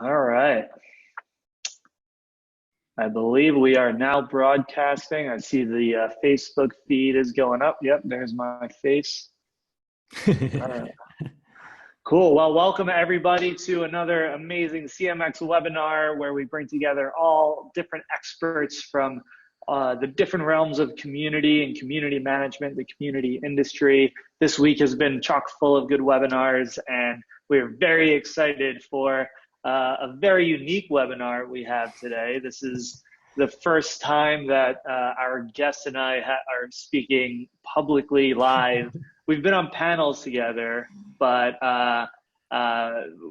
All right. I believe we are now broadcasting. I see the Facebook feed is going up. Yep, there's my face. All right. Cool. Well, welcome everybody to another amazing CMX webinar where we bring together all different experts from the different realms of community and community management, the community industry. This week has been chock full of good webinars, and we're very excited for a very unique webinar we have today. This is the first time that our guests and I are speaking publicly live. We've been on panels together, but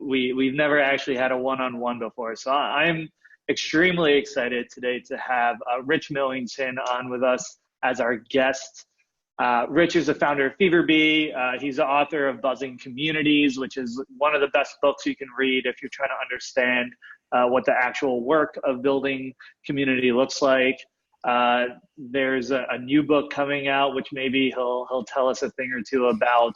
we've never actually had a one-on-one before. So I'm extremely excited today to have Rich Millington on with us as our guest. Rich is the founder of Feverbee. He's the author of Buzzing Communities, which is one of the best books you can read if you're trying to understand what the actual work of building community looks like. There's a new book coming out, which maybe he'll tell us a thing or two about.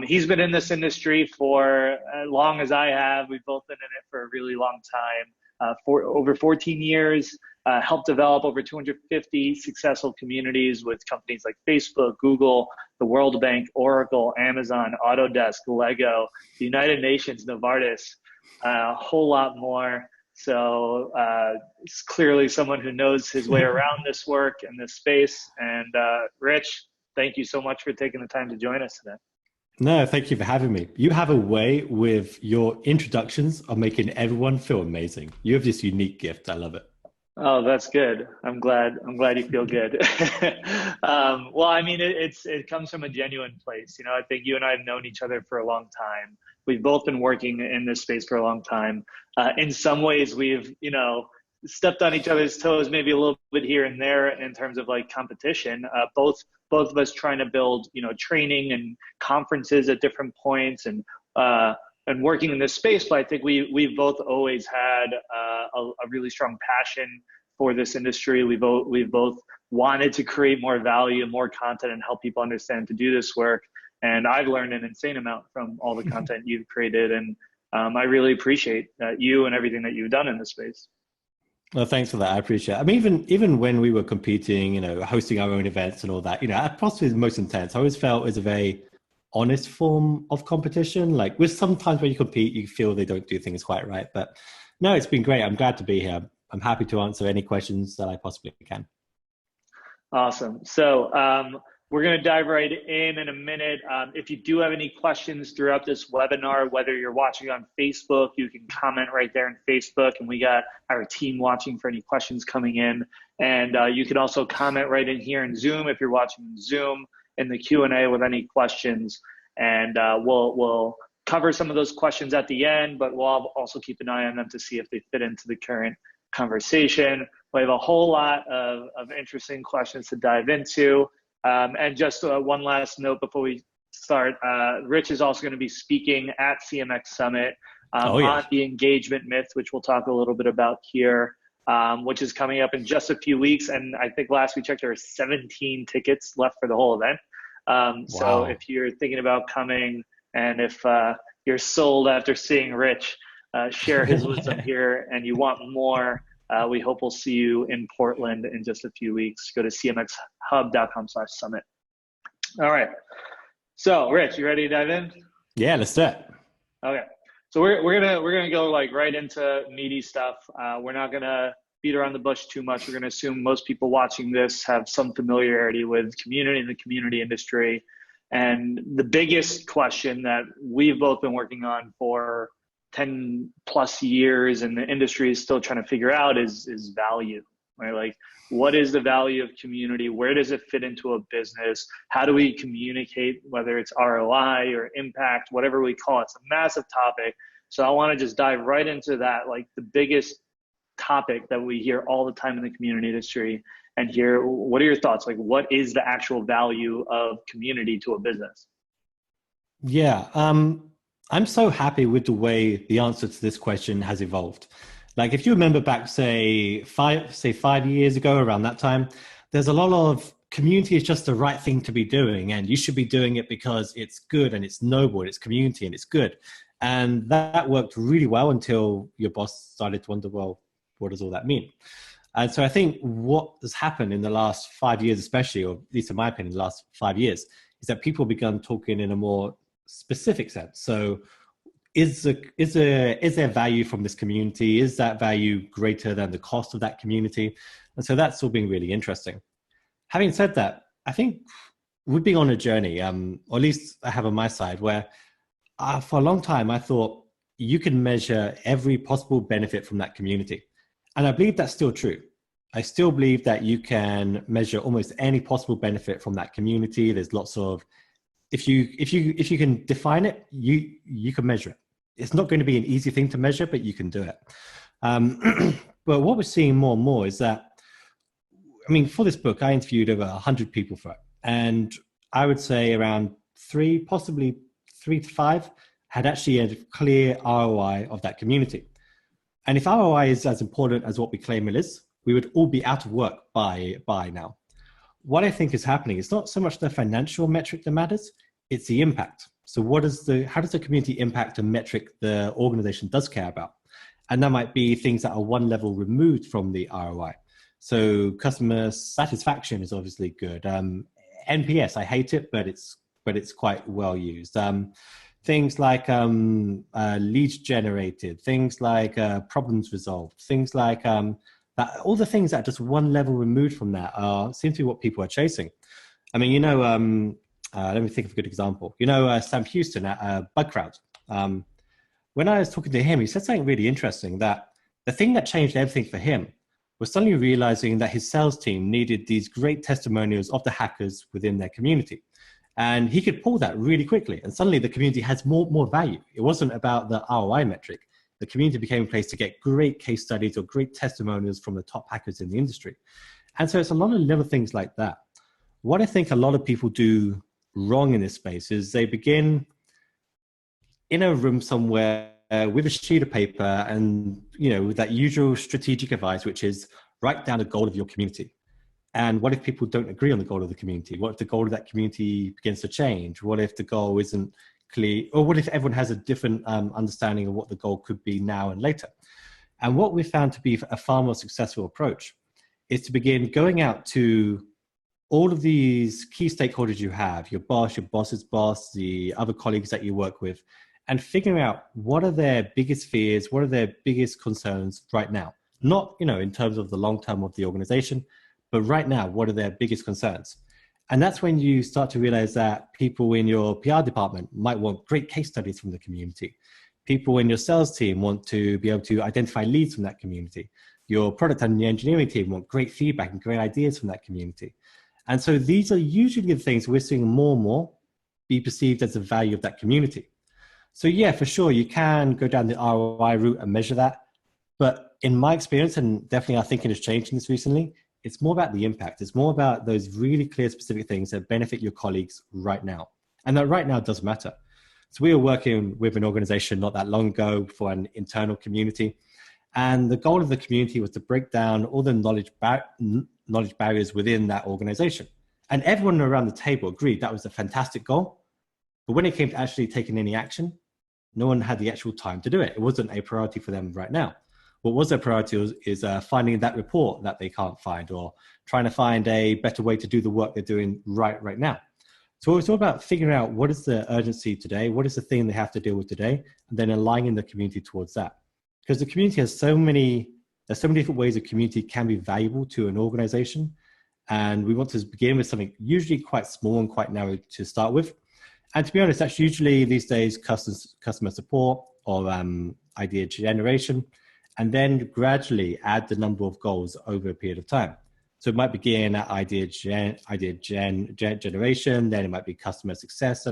He's been in this industry for as long as I have. We've both been in it for a really long time, for over 14 years. Helped develop over 250 successful communities with companies like Facebook, Google, the World Bank, Oracle, Amazon, Autodesk, Lego, the United Nations, Novartis, a whole lot more. So it's clearly someone who knows his way around this work and this space. And Rich, thank you so much for taking the time to join us today. No, thank you for having me. You have a way with your introductions of making everyone feel amazing. You have this unique gift. I love it. Oh, that's good. I'm glad you feel good. Well, I mean, it comes from a genuine place. You know, I think you and I have known each other for a long time. We've both been working in this space for a long time. In some ways, we've, stepped on each other's toes, maybe a little bit here and there in terms of like competition. Both of us trying to build, training and conferences at different points and working in this space, but I think we've both always had a really strong passion for this industry. We've both wanted to create more value, more content, and help people understand to do this work. And I've learned an insane amount from all the content you've created, and I really appreciate you and everything that you've done in this space. Well, thanks for that. I appreciate it. I mean, even when we were competing, hosting our own events and all that, possibly the most intense, I always felt it was a very honest form of competition. Like with sometimes when you compete, you feel they don't do things quite right. But no, it's been great. I'm glad to be here. I'm happy to answer any questions that I possibly can. Awesome. So we're going to dive right in a minute. If you do have any questions throughout this webinar, whether you're watching on Facebook, you can comment right there on Facebook, and we got our team watching for any questions coming in. And you can also comment right in here in Zoom if you're watching Zoom in the Q&A with any questions. And we'll cover some of those questions at the end, but we'll also keep an eye on them to see if they fit into the current conversation. We have a whole lot of interesting questions to dive into. And just one last note before we start, Rich is also going to be speaking at CMX Summit on the engagement myth, which we'll talk a little bit about here, which is coming up in just a few weeks. And I think last we checked, there are 17 tickets left for the whole event. So if you're thinking about coming, and if you're sold after seeing Rich share his wisdom here and you want more, we hope we'll see you in Portland in just a few weeks. Go to cmxhub.com/summit. All right. So Rich, you ready to dive in? Yeah, let's do it. Okay. So we're gonna go like right into meaty stuff. We're not gonna beat around the bush too much. We're gonna assume most people watching this have some familiarity with community and the community industry. And the biggest question that we've both been working on for 10 plus years and the industry is still trying to figure out is value, right? Like, what is the value of community? Where does it fit into a business? How do we communicate, whether it's ROI or impact, whatever we call it? It's a massive topic. So I want to just dive right into that, like the biggest topic that we hear all the time in the community industry, and hear what are your thoughts? Like, what is the actual value of community to a business? Yeah. I'm so happy with the way the answer to this question has evolved. Like if you remember back, say 5 years ago, around that time, there's a lot of community is just the right thing to be doing, and you should be doing it because it's good and it's noble and it's community and it's good. And that worked really well until your boss started to wonder, well, what does all that mean? And so I think what has happened in the last 5 years, especially, or at least in my opinion, the last 5 years, is that people have begun talking in a more specific sense. So is there value from this community? Is that value greater than the cost of that community? And so that's all been really interesting. Having said that, I think we've been on a journey, or at least I have on my side, where for a long time, I thought you can measure every possible benefit from that community. And I believe that's still true. I still believe that you can measure almost any possible benefit from that community. There's lots of, if you can define it, you can measure it. It's not going to be an easy thing to measure, but you can do it. But what we're seeing more and more is that, I mean, for this book, I interviewed over 100 people for it. And I would say around 3, possibly 3 to 5, had actually a clear ROI of that community. And if ROI is as important as what we claim it is, we would all be out of work by now. What I think is happening is not so much the financial metric that matters, it's the impact. So how does the community impact a metric the organization does care about? And that might be things that are one level removed from the ROI. So customer satisfaction is obviously good. NPS, I hate it, but it's quite well used. Things like leads generated, things like problems resolved, things like that, all the things that are just one level removed from that seem to be what people are chasing. I mean, let me think of a good example. Sam Houston at Bug Crowd. When I was talking to him, he said something really interesting, that the thing that changed everything for him was suddenly realizing that his sales team needed these great testimonials of the hackers within their community. And he could pull that really quickly. And suddenly the community has more value. It wasn't about the ROI metric. The community became a place to get great case studies or great testimonials from the top hackers in the industry. And so it's a lot of little things like that. What I think a lot of people do wrong in this space is they begin in a room somewhere with a sheet of paper and, with that usual strategic advice, which is write down the goal of your community. And what if people don't agree on the goal of the community? What if the goal of that community begins to change? What if the goal isn't clear? Or what if everyone has a different understanding of what the goal could be now and later? And what we found to be a far more successful approach is to begin going out to all of these key stakeholders you have, your boss, your boss's boss, the other colleagues that you work with, and figuring out what are their biggest fears, what are their biggest concerns right now? Not, in terms of the long term of the organization, but right now, what are their biggest concerns? And that's when you start to realize that people in your PR department might want great case studies from the community. People in your sales team want to be able to identify leads from that community. Your product and your engineering team want great feedback and great ideas from that community. And so these are usually the things we're seeing more and more be perceived as the value of that community. So yeah, for sure, you can go down the ROI route and measure that. But in my experience, and definitely our thinking has changed in this recently, it's more about the impact. It's more about those really clear, specific things that benefit your colleagues right now. And that right now does matter. So we were working with an organization not that long ago for an internal community. And the goal of the community was to break down all the knowledge barriers within that organization. And everyone around the table agreed that was a fantastic goal. But when it came to actually taking any action, no one had the actual time to do it. It wasn't a priority for them right now. What was their priority is finding that report that they can't find, or trying to find a better way to do the work they're doing right now. So it's all about figuring out what is the urgency today, what is the thing they have to deal with today, and then aligning the community towards that. Because the community has there's so many different ways a community can be valuable to an organization. And we want to begin with something usually quite small and quite narrow to start with. And to be honest, that's usually these days customer support or idea generation, and then gradually add the number of goals over a period of time. So it might begin at idea generation, then it might be customer success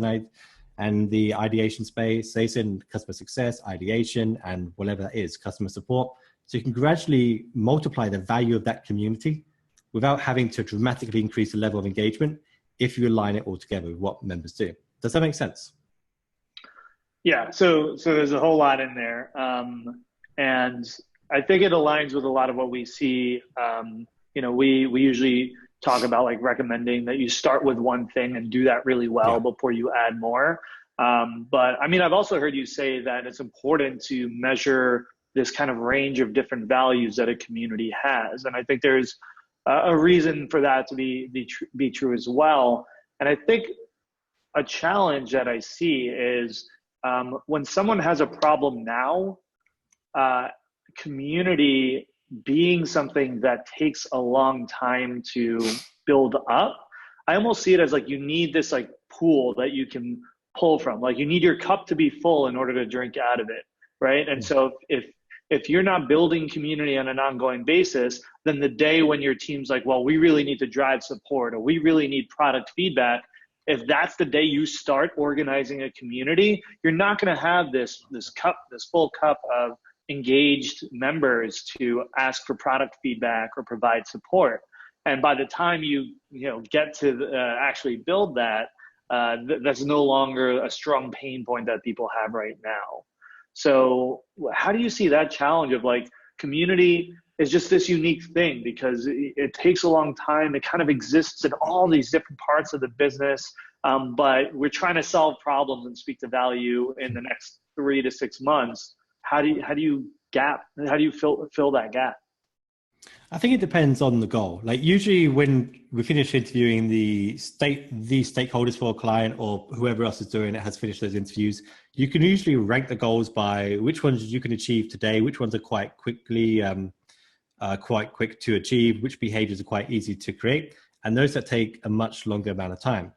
and the ideation space, in customer success, ideation, and whatever that is, customer support. So you can gradually multiply the value of that community without having to dramatically increase the level of engagement if you align it all together with what members do. Does that make sense? Yeah, so there's a whole lot in there. And I think it aligns with a lot of what we see. We usually talk about like recommending that you start with one thing and do that really well before you add more. But I mean, I've also heard you say that it's important to measure this kind of range of different values that a community has. And I think there's a reason for that to be true as well. And I think a challenge that I see is when someone has a problem now, community being something that takes a long time to build up, I almost see it as like you need this like pool that you can pull from. Like you need your cup to be full in order to drink out of it, right? And so if you're not building community on an ongoing basis, then the day when your team's like, well, we really need to drive support or we really need product feedback, if that's the day you start organizing a community, you're not going to have this full cup of engaged members to ask for product feedback or provide support. And by the time you get to actually build that, that's no longer a strong pain point that people have right now. So how do you see that challenge of like community is just this unique thing because it takes a long time. It kind of exists in all these different parts of the business, but we're trying to solve problems and speak to value in the next 3 to 6 months. How do you fill that gap? I think it depends on the goal. Like usually when we finish interviewing the stakeholders for a client or whoever else is doing it has finished those interviews, you can usually rank the goals by which ones you can achieve today, which ones are quite quick to achieve, which behaviors are quite easy to create, and those that take a much longer amount of time.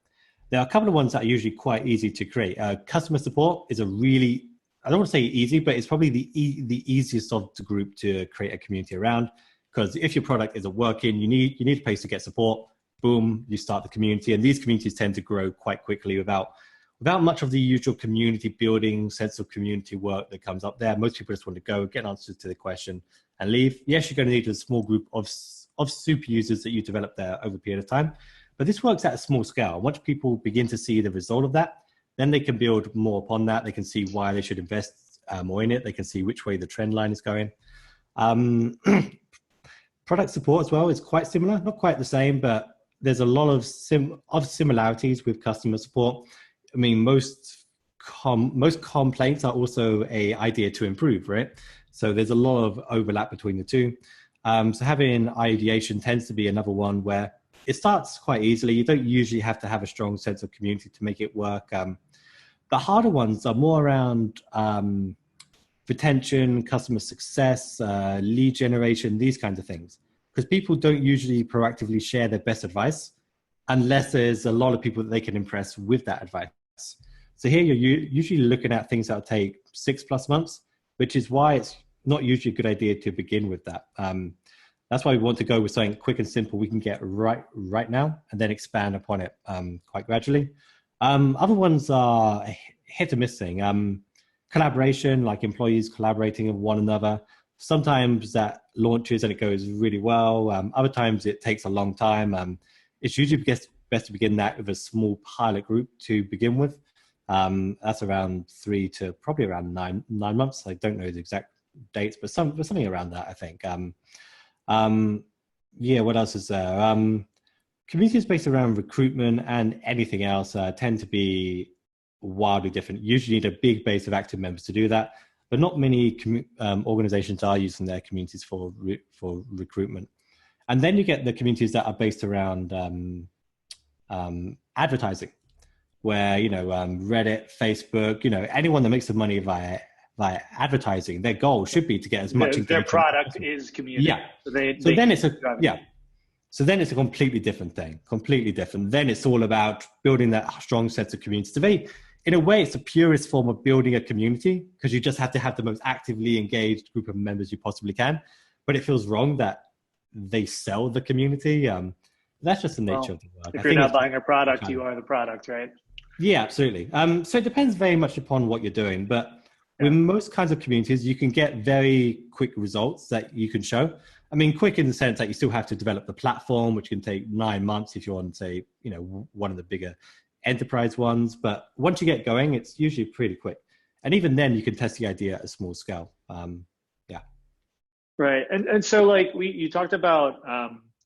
There are a couple of ones that are usually quite easy to create. Customer support is a really, I don't want to say easy, but it's probably the easiest of the group to create a community around. Because if your product isn't working, you need a place to get support. Boom, you start the community, and these communities tend to grow quite quickly without much of the usual community building, sense of community work that comes up there. Most people just want to go get answers to the question and leave. Yes, you're going to need a small group of super users that you develop there over a period of time, but this works at a small scale. Once people begin to see the result of that, then they can build more upon that. They can see why they should invest more in it. They can see which way the trend line is going. Product support as well is quite similar, not quite the same, but there's a lot of similarities with customer support. I mean, most complaints are also an idea to improve, right? So there's a lot of overlap between the two. So having ideation tends to be another one where it starts quite easily. You don't usually have to have a strong sense of community to make it work. The harder ones are more around retention, customer success, lead generation, these kinds of things. Because people don't usually proactively share their best advice unless there's a lot of people that they can impress with that advice. So here you're usually looking at things that will take 6+ months, which is why it's not usually a good idea to begin with that. That's why we want to go with something quick and simple we can get right now and then expand upon it quite gradually. Other ones are hit or miss thing. Collaboration, like employees collaborating with one another. Sometimes that launches and it goes really well. Other times it takes a long time. It's usually best to begin that with a small pilot group to begin with. That's around 3 to probably around 9 months. I don't know the exact dates, but something around that, I think. Yeah, what else is there? Communities based around recruitment and anything else tend to be wildly different. You usually need a big base of active members to do that, but not many organizations are using their communities for recruitment. And then you get the communities that are based around advertising, where Reddit, Facebook, anyone that makes some money via advertising, their goal should be to get as much engagement. Their product is community. Yeah. So then it's a completely different thing, completely different. Then it's all about building that strong sense of community. In a way, it's the purest form of building a community because you just have to have the most actively engaged group of members you possibly can. But it feels wrong that they sell the community. That's just the nature of the work. If you're not buying a product, you are the product, right? Yeah, absolutely. So it depends very much upon what you're doing. But with most kinds of communities, you can get very quick results that you can show. I mean, quick in the sense that you still have to develop the platform, which can take 9 months if you're on, say, one of the bigger enterprise ones. But once you get going, it's usually pretty quick. And even then, you can test the idea at a small scale. Right. And so like you talked about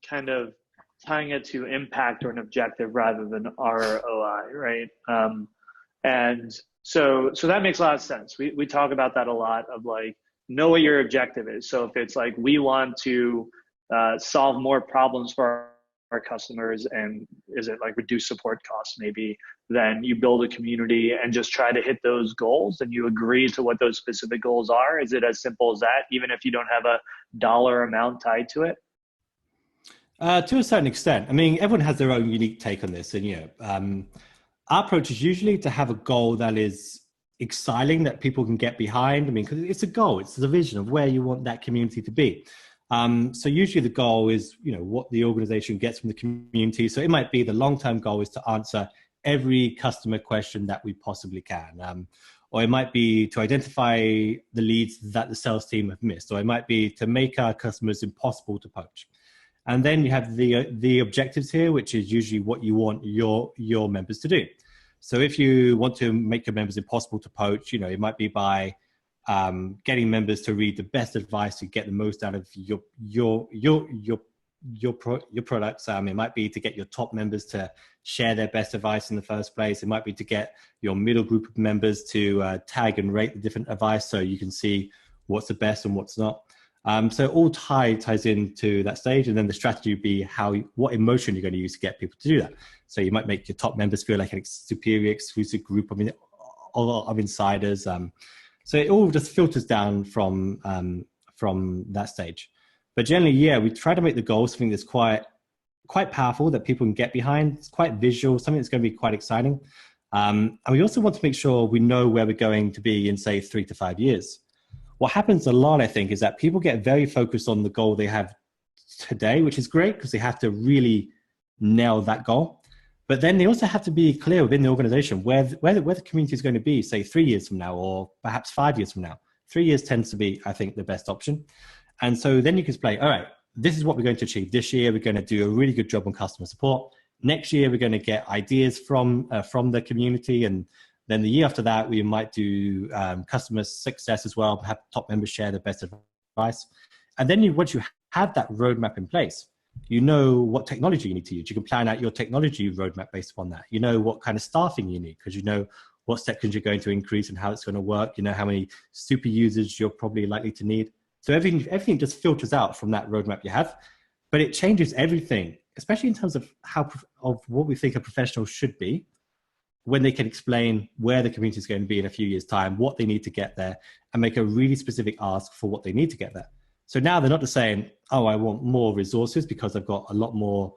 kind of tying it to impact or an objective rather than ROI, right? And so that makes a lot of sense. We talk about that a lot of like, know what your objective is. So if it's like, we want to solve more problems for our customers, and is it like reduce support costs maybe, then you build a community and just try to hit those goals, and you agree to what those specific goals are. Is it as simple as that, even if you don't have a dollar amount tied to it? To a certain extent. I mean, everyone has their own unique take on this. And, our approach is usually to have a goal that is exciting, that people can get behind. I mean, because it's a goal, it's the vision of where you want that community to be. So usually the goal is, what the organization gets from the community. So it might be the long-term goal is to answer every customer question that we possibly can. Or it might be to identify the leads that the sales team have missed. Or it might be to make our customers impossible to poach. And then you have the objectives here, which is usually what you want your members to do. So if you want to make your members impossible to poach, it might be by getting members to read the best advice to get the most out of your products. It might be to get your top members to share their best advice in the first place. It might be to get your middle group of members to tag and rate the different advice so you can see what's the best and what's not. So it all ties into that stage, and then the strategy would be what emotion you're going to use to get people to do that. So you might make your top members feel like a superior, exclusive group of insiders. So it all just filters down from that stage. But generally, we try to make the goal something that's quite powerful, that people can get behind. It's quite visual, something that's going to be quite exciting. And we also want to make sure we know where we're going to be in, say, 3 to 5 years. What happens a lot, I think, is that people get very focused on the goal they have today, which is great because they have to really nail that goal. But then they also have to be clear within the organization where the community is going to be, say, 3 years from now, or perhaps 5 years from now. 3 years tends to be, I think, the best option. And so then you can explain, all right, this is what we're going to achieve. This year, we're going to do a really good job on customer support. Next year, we're going to get ideas from the community. And then the year after that, we might do customer success as well, have top members share their best advice. And then once you have that roadmap in place, you know what technology you need to use. You can plan out your technology roadmap based upon that. You know what kind of staffing you need because you know what sections you're going to increase and how it's going to work. You know how many super users you're probably likely to need. So everything just filters out from that roadmap you have, but it changes everything, especially in terms of of what we think a professional should be, when they can explain where the community is going to be in a few years' time, what they need to get there, and make a really specific ask for what they need to get there. So now they're not just saying, oh, I want more resources because I've got a lot more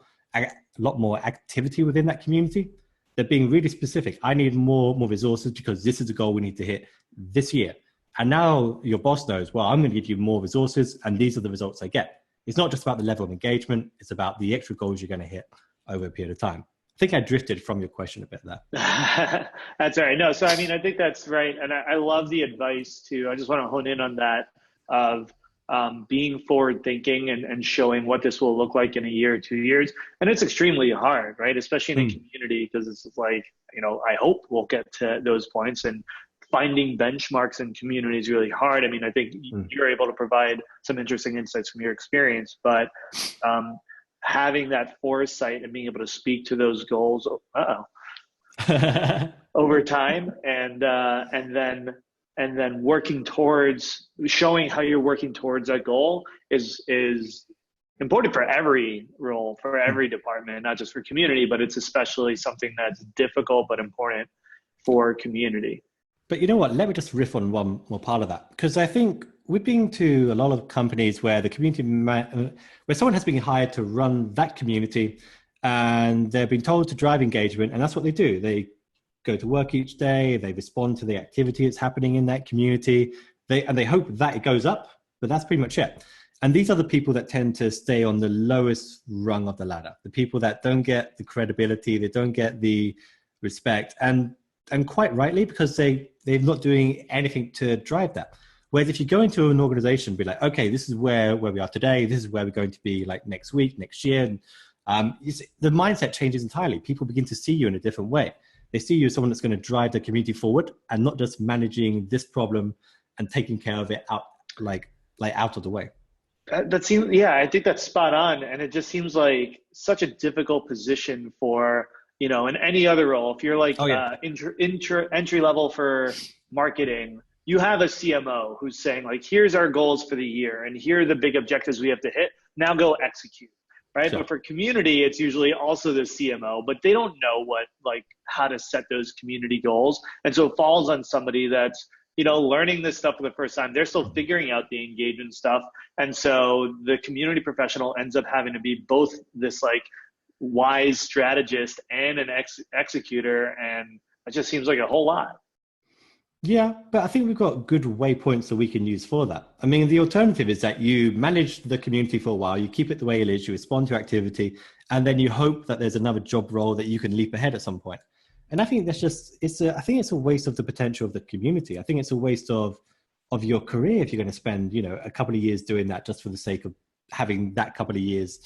activity within that community. They're being really specific. I need more resources because this is the goal we need to hit this year. And now your boss knows, well, I'm going to give you more resources and these are the results I get. It's not just about the level of engagement. It's about the extra goals you're going to hit over a period of time. I think I drifted from your question a bit there. That's all right. No, so I mean, I think that's right. And I love the advice too. I just want to hone in on that of being forward thinking and showing what this will look like in a year or 2 years. And it's extremely hard, right? Especially in a community, because it's like, I hope we'll get to those points, and finding benchmarks in community is really hard. I mean, I think you're able to provide some interesting insights from your experience, but having that foresight and being able to speak to those goals over time, and then working towards showing how you're working towards that goal is important for every role, for every department, not just for community, but it's especially something that's difficult but important for community. But you know what? Let me just riff on one more part of that, because I think we've been to a lot of companies where the community, where someone has been hired to run that community, and they've been told to drive engagement, and that's what they do. They go to work each day, they respond to the activity that's happening in that community, and they hope that it goes up, but that's pretty much it. And these are the people that tend to stay on the lowest rung of the ladder, the people that don't get the credibility, they don't get the respect, and quite rightly, because they're not doing anything to drive that. Whereas if you go into an organization and be like, okay, this is where we are today, this is where we're going to be like next week, next year, and the mindset changes entirely. People begin to see you in a different way. They see you as someone that's going to drive the community forward, and not just managing this problem and taking care of it out of the way. That seems, I think that's spot on. And it just seems like such a difficult position for you know, in any other role, if you're like Oh yeah, entry level for marketing, you have a CMO who's saying like, here's our goals for the year and here are the big objectives we have to hit. Now go execute, right? sure. But for community, it's usually also the CMO, but they don't know what, like, how to set those community goals. And so it falls on somebody that's, you know, learning this stuff for the first time. They're still figuring out the engagement stuff. And so the community professional ends up having to be both this like wise strategist and an executor. And it just seems like a whole lot. Yeah, but I think we've got good waypoints that we can use for that. I mean, the alternative is that you manage the community for a while, you keep it the way it is, you respond to activity, and then you hope that there's another job role that you can leap ahead at some point. And I think that's just, I think it's a waste of the potential of the community. I think it's a waste of your career if you're going to spend, you know, a couple of years doing that just for the sake of having that couple of years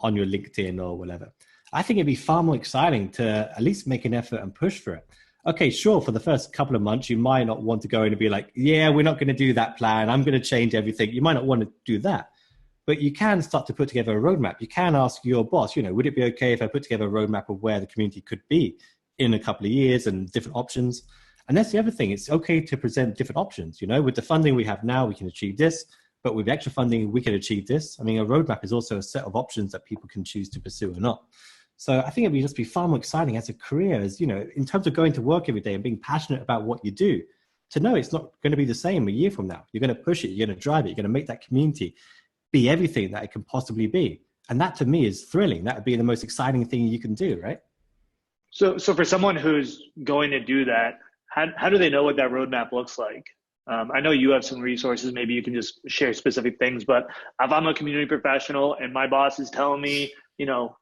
on your LinkedIn or whatever. I think it'd be far more exciting to at least make an effort and push for it. Okay, sure, for the first couple of months, you might not want to go in and be like, yeah, we're not going to do that plan. I'm going to change everything. You might not want to do that. But you can start to put together a roadmap. You can ask your boss, you know, would it be okay if I put together a roadmap of where the community could be in a couple of years and different options? And that's the other thing. It's okay to present different options. You know, with the funding we have now, we can achieve this. But with extra funding, we can achieve this. I mean, a roadmap is also a set of options that people can choose to pursue or not. So I think it would just be far more exciting as a career, as, you know, in terms of going to work every day and being passionate about what you do, to know it's not going to be the same a year from now. You're going to push it, you're going to drive it, you're going to make that community be everything that it can possibly be. And that to me is thrilling. That would be the most exciting thing you can do, right? So for someone who's going to do that, how do they know what that roadmap looks like? I know you have some resources. Maybe you can just share specific things. But if I'm a community professional and my boss is telling me, you know,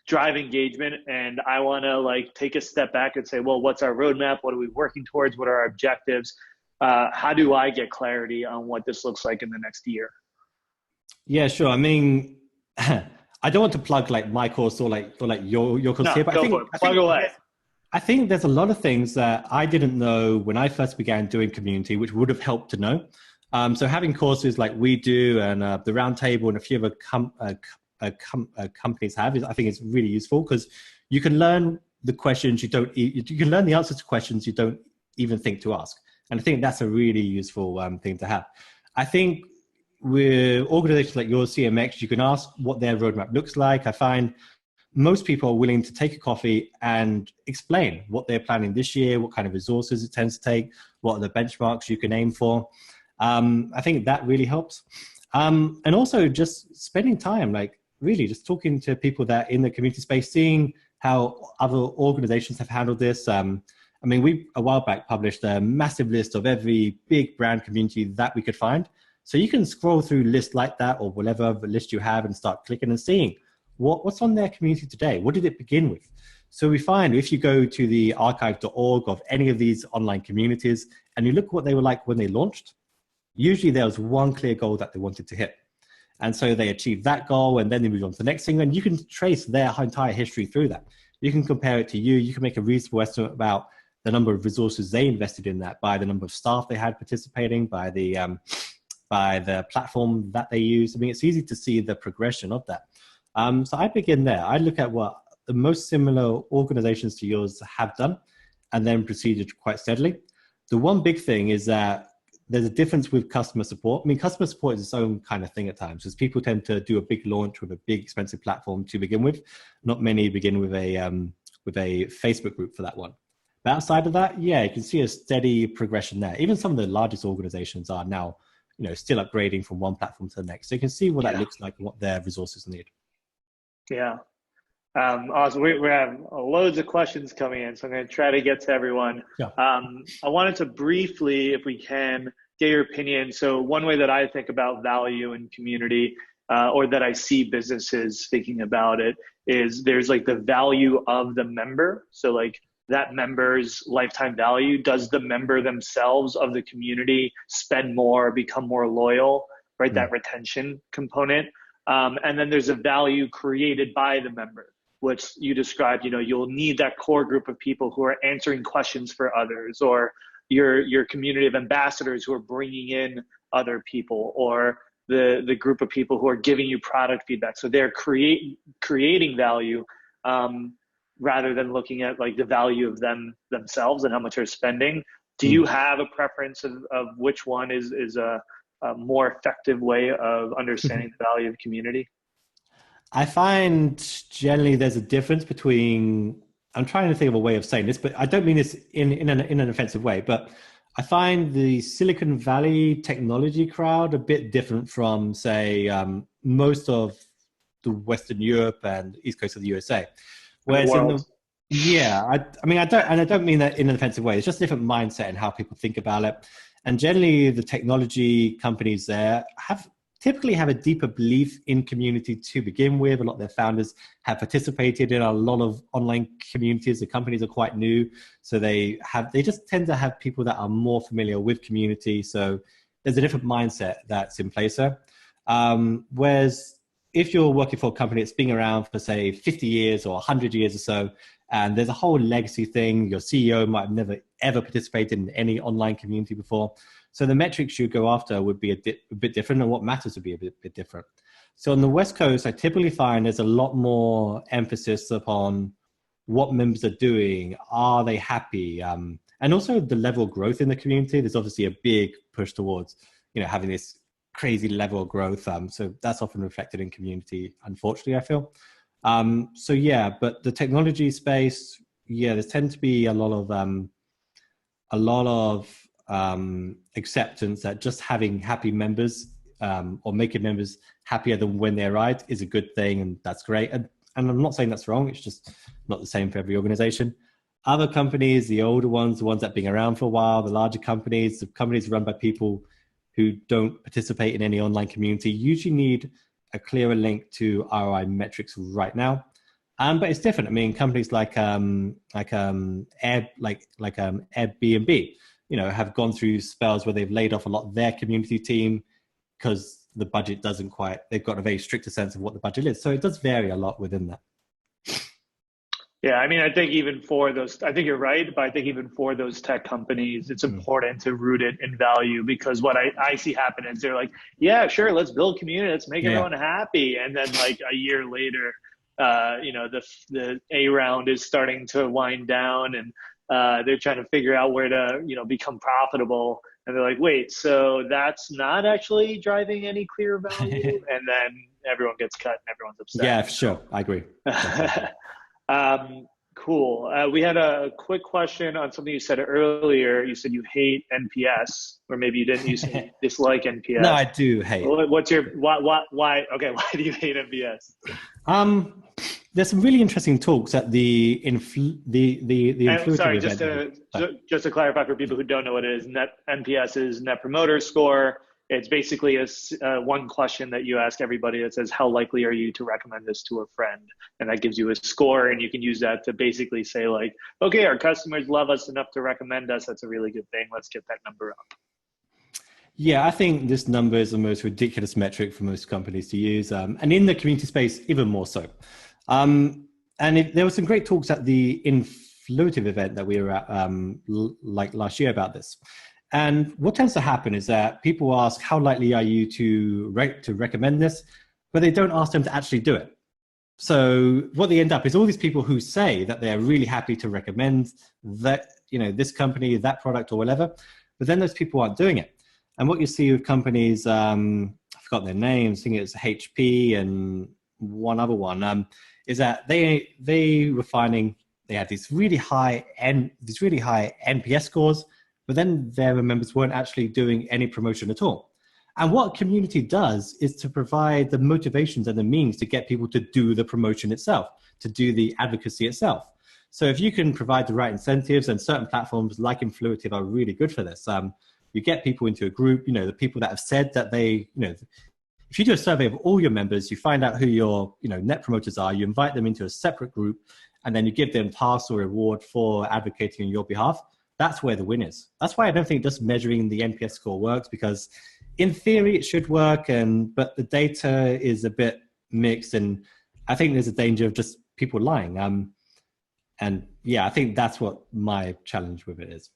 drive engagement, and I want to like take a step back and say, well, what's our roadmap? What are we working towards? What are our objectives? How do I get clarity on what this looks like in the next year? Yeah, sure. I mean, I don't want to plug like my course or like your course No, here, but go for it. Plug away. I think there's a lot of things that I didn't know when I first began doing community, which would have helped to know. So having courses like we do and the Roundtable and a few other companies have, I think it's really useful because you can learn the questions you can learn the answers to questions you don't even think to ask. And I think that's a really useful thing to have. I think with organizations like yours, CMX, you can ask what their roadmap looks like. I find most people are willing to take a coffee and explain what they're planning this year, what kind of resources it tends to take, what are the benchmarks you can aim for. I think that really helps. And also just spending time, like really just talking to people that are in the community space, seeing how other organizations have handled this. I mean, we a while back published a massive list of every big brand community that we could find. So you can scroll through lists like that or whatever list you have and start clicking and seeing what's on their community today. What did it begin with? So we find if you go to the archive.org of any of these online communities and you look what they were like when they launched, usually there was one clear goal that they wanted to hit. And so they achieved that goal and then they move on to the next thing. And you can trace their entire history through that. You can compare it to you. You can make a reasonable estimate about the number of resources they invested in that by the number of staff they had participating, by the platform that they use. I mean, it's easy to see the progression of that. So I begin there. I look at what the most similar organizations to yours have done and then proceeded quite steadily. The one big thing is that there's a difference with customer support. I mean, customer support is its own kind of thing at times, because people tend to do a big launch with a big expensive platform to begin with. Not many begin with a Facebook group for that one. But outside of that, yeah, you can see a steady progression there. Even some of the largest organizations are now, you know, still upgrading from one platform to the next. So you can see what that looks like and what their resources need. Yeah. Awesome. We have loads of questions coming in, so I'm going to try to get to everyone. Yeah. I wanted to briefly, if we can, get your opinion. So one way that I think about value in community, or that I see businesses thinking about it, is there's like the value of the member. So like that member's lifetime value. Does the member themselves of the community spend more, become more loyal, right? That retention component. And then there's a value created by the member, which you described. You know, you'll need that core group of people who are answering questions for others, or your community of ambassadors who are bringing in other people, or the group of people who are giving you product feedback. So they're creating value. rather than looking at like the value of themselves and how much they're spending. Do you have a preference of which one is a more effective way of understanding the value of community? I find generally there's a difference between, I'm trying to think of a way of saying this, but I don't mean this in an offensive way, but I find the Silicon Valley technology crowd a bit different from, say, most of the Western Europe and East Coast of the USA. Whereas I don't mean that in an offensive way. It's just a different mindset and how people think about it. And generally, the technology companies there typically have a deeper belief in community to begin with. A lot of their founders have participated in a lot of online communities. The companies are quite new, so they just tend to have people that are more familiar with community. So there's a different mindset that's in place there. Whereas if you're working for a company that's been around for, say, 50 years or 100 years or so, and there's a whole legacy thing, your CEO might have never ever participated in any online community before. So the metrics you go after would be a bit different, and what matters would be a bit different. So on the West Coast, I typically find there's a lot more emphasis upon what members are doing. Are they happy? And also the level of growth in the community. There's obviously a big push towards, having this crazy level of growth. So that's often reflected in community, unfortunately, I feel. But the technology space, there tends to be a lot of acceptance that just having happy members or making members happier than when they arrived is a good thing, and that's great. And I'm not saying that's wrong. It's just not the same for every organization. Other companies, the older ones, the ones that have been around for a while, the larger companies, the companies run by people who don't participate in any online community, usually need a clearer link to ROI metrics right now. But it's different. I mean, companies like Airbnb, have gone through spells where they've laid off a lot of their community team because the budget they've got a very strict sense of what the budget is. So it does vary a lot within that. Yeah, I mean, I think even for those, I think you're right, but I think even for those tech companies, it's important to root it in value, because what I see happen is they're like, yeah, sure, let's build community, let's make everyone happy. And then like a year later, the A round is starting to wind down, and they're trying to figure out where to, become profitable. And they're like, wait, so that's not actually driving any clear value? And then everyone gets cut and everyone's upset. Yeah, for sure. I agree. Cool. We had a quick question on something you said earlier. You said you hate NPS, or maybe you didn't. You said you dislike NPS. No, I do hate. What's your why? Okay, why do you hate NPS? There's some really interesting talks at the sorry, just to clarify for people who don't know what it is, NPS is Net Promoter Score. It's basically one question that you ask everybody that says, how likely are you to recommend this to a friend? And that gives you a score, and you can use that to basically say like, okay, our customers love us enough to recommend us. That's a really good thing. Let's get that number up. Yeah, I think this number is the most ridiculous metric for most companies to use. And in the community space, even more so. There were some great talks at the Influitive event that we were at like last year about this. And what tends to happen is that people ask, how likely are you to recommend this? But they don't ask them to actually do it. So what they end up is all these people who say that they're really happy to recommend that, this company, that product or whatever, but then those people aren't doing it. And what you see with companies, I forgot their names, I think it's HP and one other one, is that they were finding they had these really high NPS scores, but then their members weren't actually doing any promotion at all. And what community does is to provide the motivations and the means to get people to do the promotion itself, to do the advocacy itself. So if you can provide the right incentives, and certain platforms like Influitive are really good for this, you get people into a group, the people that have said that they, if you do a survey of all your members, you find out who your, net promoters are, you invite them into a separate group, and then you give them tasks or reward for advocating on your behalf. That's where the win is. That's why I don't think just measuring the NPS score works, because in theory it should work, but the data is a bit mixed, and I think there's a danger of just people lying. I think that's what my challenge with it is.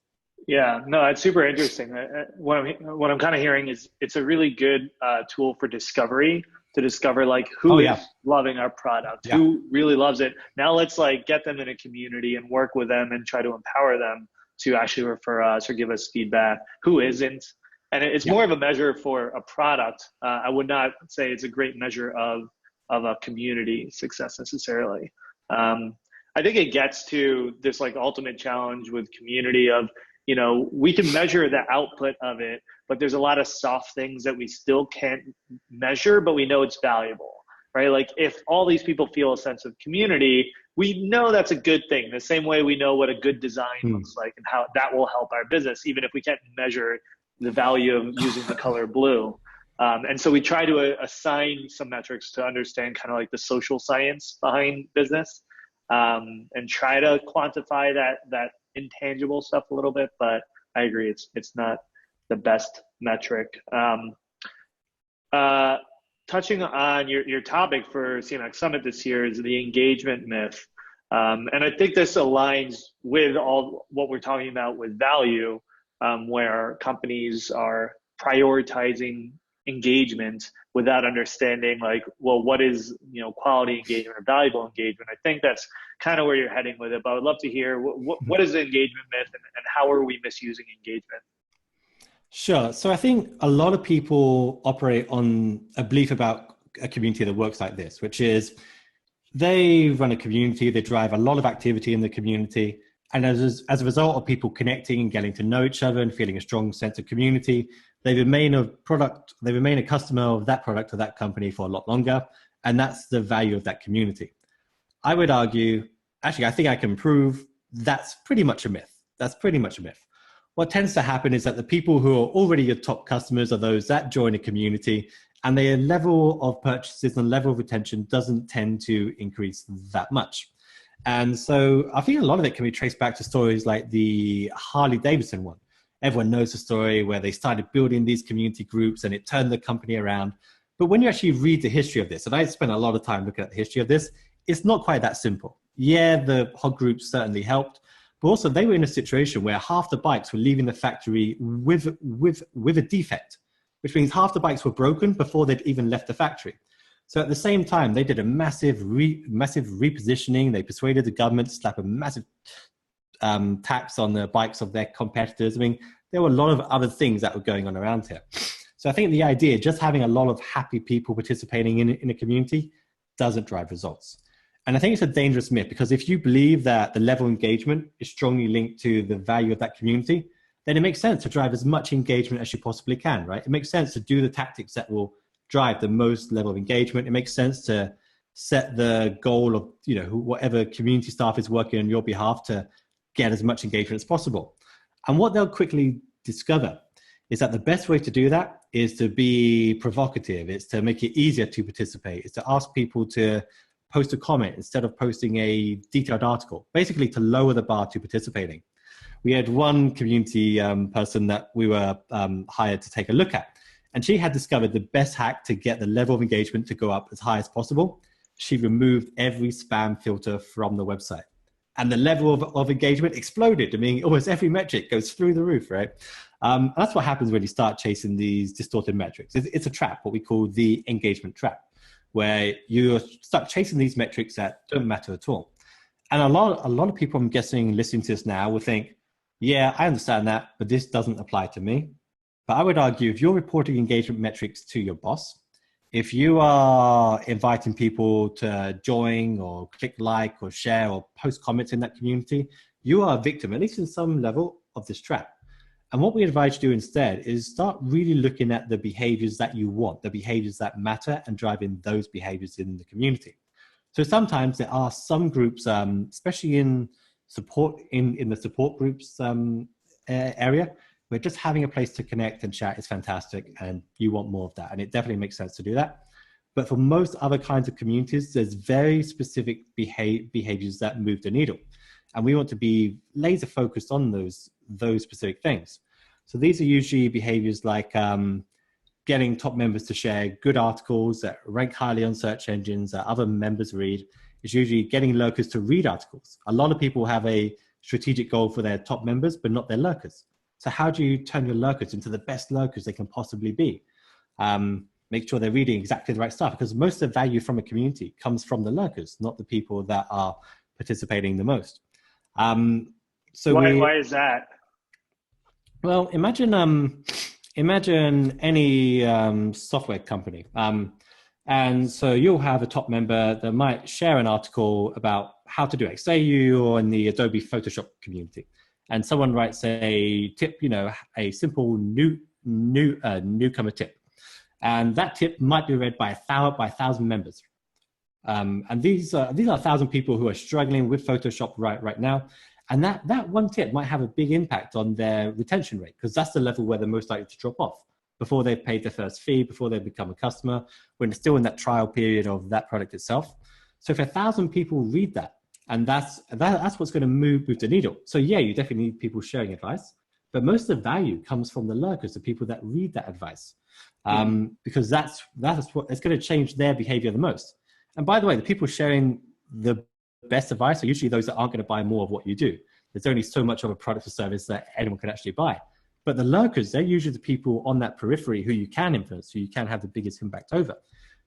Yeah, no, it's super interesting. What I'm kind of hearing is it's a really good tool for discovery, to discover like who is loving our product, Yeah. who really loves it. Now let's like get them in a community and work with them and try to empower them to actually refer us or give us feedback. Who isn't? And it's more of a measure for a product. I would not say it's a great measure of a community success necessarily. I think it gets to this like ultimate challenge with community of, you know, we can measure the output of it, but there's a lot of soft things that we still can't measure, but we know it's valuable, right? Like if all these people feel a sense of community, we know that's a good thing. The same way we know what a good design looks like and how that will help our business, even if we can't measure the value of using the color blue. And so we try to assign some metrics to understand kind of like the social science behind business, and try to quantify that intangible stuff a little bit. But I agree, it's not the best metric. Touching on your topic for CMX Summit this year is the engagement myth. And I think this aligns with all what we're talking about with value, where companies are prioritizing engagement without understanding like, well, what is, you know, quality engagement or valuable engagement? I think that's kind of where you're heading with it, but I would love to hear what is the engagement myth and how are we misusing engagement? Sure. So I think a lot of people operate on a belief about a community that works like this, which is they run a community, they drive a lot of activity in the community. And as a result of people connecting and getting to know each other and feeling a strong sense of community, they remain a customer of that product or that company for a lot longer. And that's the value of that community. I would argue, actually, I think I can prove that's pretty much a myth. That's pretty much a myth. What tends to happen is that the people who are already your top customers are those that join a community, and their level of purchases and level of retention doesn't tend to increase that much. And so I think a lot of it can be traced back to stories like the Harley Davidson one. Everyone knows the story where they started building these community groups and it turned the company around. But when you actually read the history of this, and I spent a lot of time looking at the history of this, it's not quite that simple. Yeah, the hog groups certainly helped, but also they were in a situation where half the bikes were leaving the factory with a defect, which means half the bikes were broken before they'd even left the factory. So at the same time, they did a massive repositioning. They persuaded the government to slap a massive tax on the bikes of their competitors. I mean, there were a lot of other things that were going on around here. So I think the idea, just having a lot of happy people participating in a community doesn't drive results. And I think it's a dangerous myth, because if you believe that the level of engagement is strongly linked to the value of that community, then it makes sense to drive as much engagement as you possibly can, right? It makes sense to do the tactics that will drive the most level of engagement. It makes sense to set the goal of, you know, whatever community staff is working on your behalf to get as much engagement as possible. And what they'll quickly discover is that the best way to do that is to be provocative. It's to make it easier to participate. It's to ask people to post a comment instead of posting a detailed article, basically to lower the bar to participating. We had one community person that we were hired to take a look at, and she had discovered the best hack to get the level of engagement to go up as high as possible. She removed every spam filter from the website, and the level of engagement exploded. I mean, almost every metric goes through the roof, right? That's what happens when you start chasing these distorted metrics. It's a trap, what we call the engagement trap, where you're stuck chasing these metrics that don't matter at all. And a lot of people, I'm guessing, listening to this now will think, yeah, I understand that, but this doesn't apply to me. But I would argue, if you're reporting engagement metrics to your boss, if you are inviting people to join or click like or share or post comments in that community, you are a victim, at least in some level, of this trap. And what we advise you to do instead is start really looking at the behaviors that you want, the behaviors that matter, and driving those behaviors in the community. So sometimes there are some groups, especially in support, in the support groups area, where just having a place to connect and chat is fantastic, and you want more of that. And it definitely makes sense to do that. But for most other kinds of communities, there's very specific behaviors that move the needle. And we want to be laser focused on those specific things. So these are usually behaviors like getting top members to share good articles that rank highly on search engines that other members read. It's usually getting lurkers to read articles. A lot of people have a strategic goal for their top members, but not their lurkers. So how do you turn your lurkers into the best lurkers they can possibly be? make sure they're reading exactly the right stuff, because most of the value from a community comes from the lurkers, not the people that are participating the most. Why is that? Well, imagine any software company. And so you'll have a top member that might share an article about how to do it. Say you're in the Adobe Photoshop community, and someone writes a tip, a simple newcomer tip, and that tip might be read by 1,000 members. And these are 1,000 people who are struggling with Photoshop right now. And that one tip might have a big impact on their retention rate, because that's the level where they're most likely to drop off before they've paid their first fee, before they become a customer, when they're still in that trial period of that product itself. So if 1,000 people read that, and that's what's going to move the needle. So yeah, you definitely need people sharing advice, but most of the value comes from the lurkers, the people that read that advice, because that's what it's going to change their behavior the most. And by the way, the people sharing the best advice are usually those that aren't going to buy more of what you do. There's only so much of a product or service that anyone can actually buy. But the lurkers, they're usually the people on that periphery who you can influence, who you can have the biggest impact over.